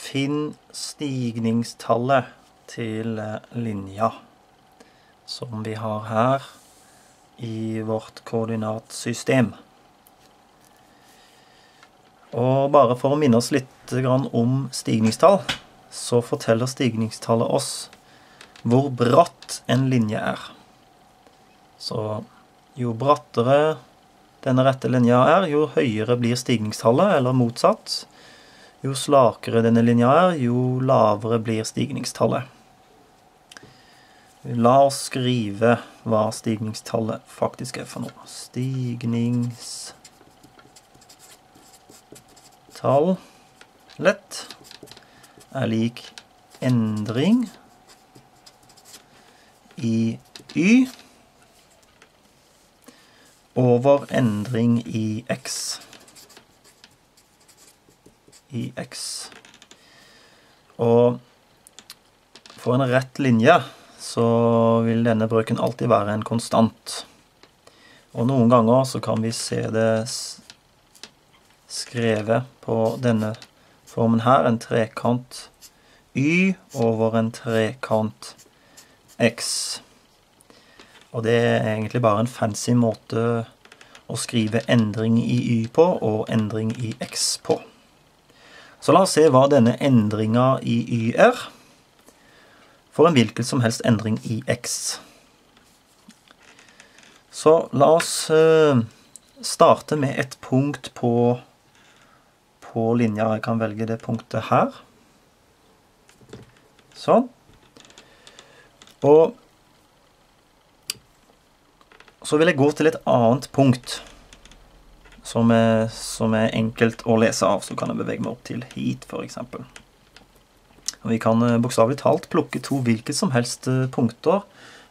Finn stigningstallet til linja som vi har her i vårt koordinatsystem. Og bare for å minne oss litt om stigningstall, så forteller stigningstallet oss hvor bratt en linje er. Så jo brattere denne rette linja er, jo høyere blir stigningstallet, eller motsatt. Jo slakere denne linja er, jo lavere blir stigningstallet. La oss skrive hva stigningstallet faktisk er for noe. Stigningstallet er lik endring i y over endring i x. Og for en rett linje så vil denne brøken alltid være en konstant. Og noen ganger så kan vi se det skrevet på denne formen her, en trekant y over en trekant x. Og det er egentlig bare en fancy måte å skrive endring i y på og endring i x på. Så la oss se hva denne endringen i y er for en hvilken som helst endring i x. Så la oss starte med et punkt på linja. Jeg kan velge det punktet her. Sånn. Og så vil jeg gå til et annet punkt som er enkelt å lese av. Så kan jeg bevege meg opp til hit, for eksempel. Og vi kan bokstavelig talt plukke to hvilket som helst punkter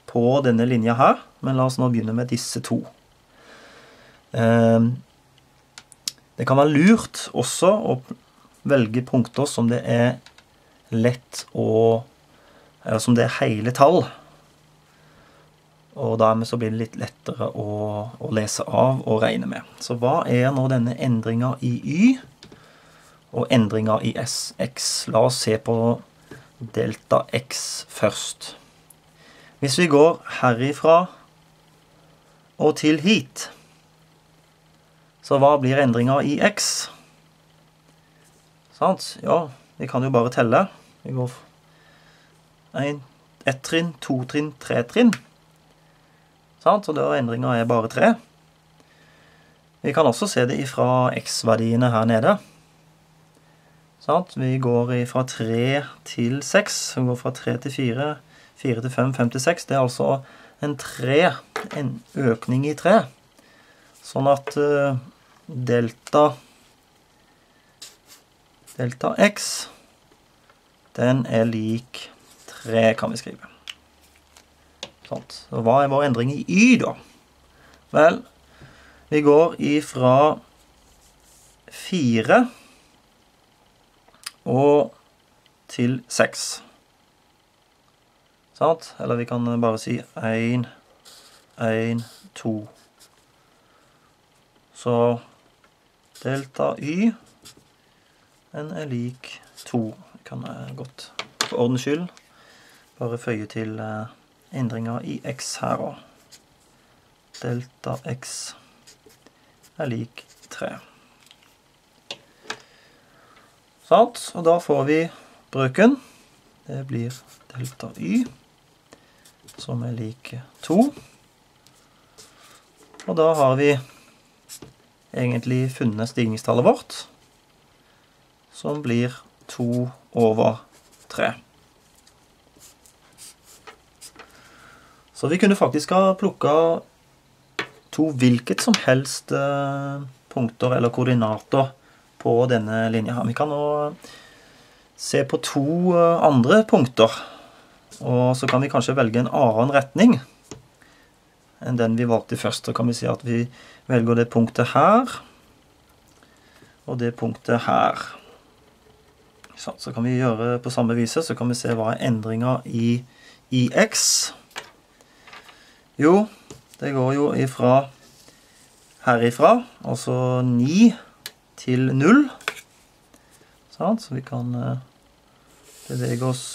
på denne linja her. Men la oss nå begynne med disse to. Det kan være lurt også å velge punkter som det er lett eller som det er hele tall. Og dermed så blir det litt lettere å lese av og regne med. Så hva er nå denne endringen i y og endringen i x? La oss se på delta x først. Hvis vi går herifra og til hit, så hva blir endringen i x? Sant? Ja, vi kan jo bare telle. Vi går 1 trinn, 2 trinn, 3 trinn. Sant? Og da endringen er bare 3. Vi kan også se det fra x-verdiene her nede. Sant? Vi går fra 3 til 6. Vi går fra 3 til 4, 4 til 5, 5 til 6. Det er altså en økning i 3. Sånn at delta x, den er lik 3, kan vi skrive. Sånn. Så hva er vår endring i y da? Vel, vi går fra 4 og til 6. Sant? Eller vi kan bare si 1, 1, 2. Så delta y, den er lik 2. Vi kan godt for ordens skyld bare føye til endringer i x her også. Delta x er lik 3. Sånn, og da får vi brøken. Det blir delta y, som er lik 2. Og da har vi egentlig funnet stigningstallet vårt, som blir 2 over 3. Så vi kunne faktisk ha plukket to hvilket som helst punkter eller koordinater på denne linja her. Vi kan nå se på to andre punkter, og så kan vi kanskje velge en annen retning enn den vi valgte først. Så kan vi si at vi velger det punktet her, og det punktet her. Så kan vi gjøre på samme vis, så kan vi se hva er endringen i x. Jo, det går jo herifra, altså 9 til 0. Så vi kan beveger oss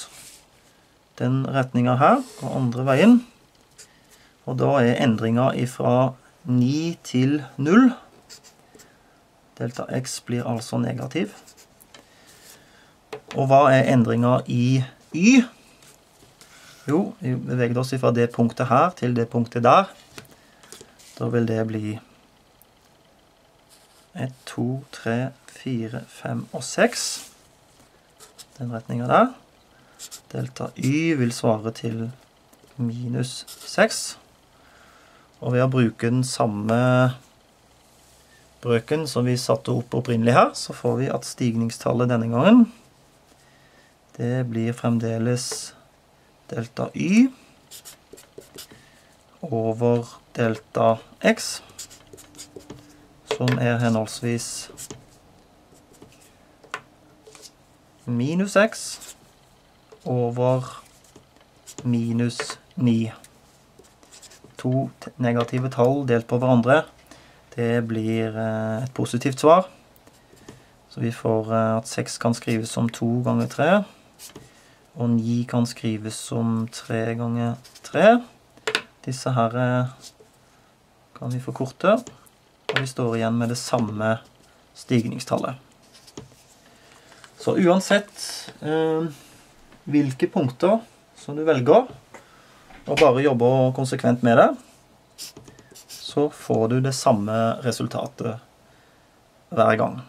den retningen her, og andre veien. Og da endringen fra 9 til 0. Delta x blir altså negativ. Og hva endringen i y? Jo, vi beveger oss fra det punktet her til det punktet der. Da vil det bli 1, 2, 3, 4, 5 og 6. Den retningen der. Delta y vil svare til minus 6. Og ved å bruke den samme brøken som vi satte opp opprinnelig her, så får vi at stigningstallet denne gangen, det blir fremdeles delta y over delta x, som henholdsvis minus x over minus 9. To negative tall delt på hverandre, det blir et positivt svar. Så vi får at 6 kan skrives som 2 ganger 3, og 9 kan skrives som 3 ganger 3. Disse her kan vi forkorte, og vi står igjen med det samme stigningstallet. Så uansett hvilke punkter som du velger, og bare jobber konsekvent med det, så får du det samme resultatet hver gang.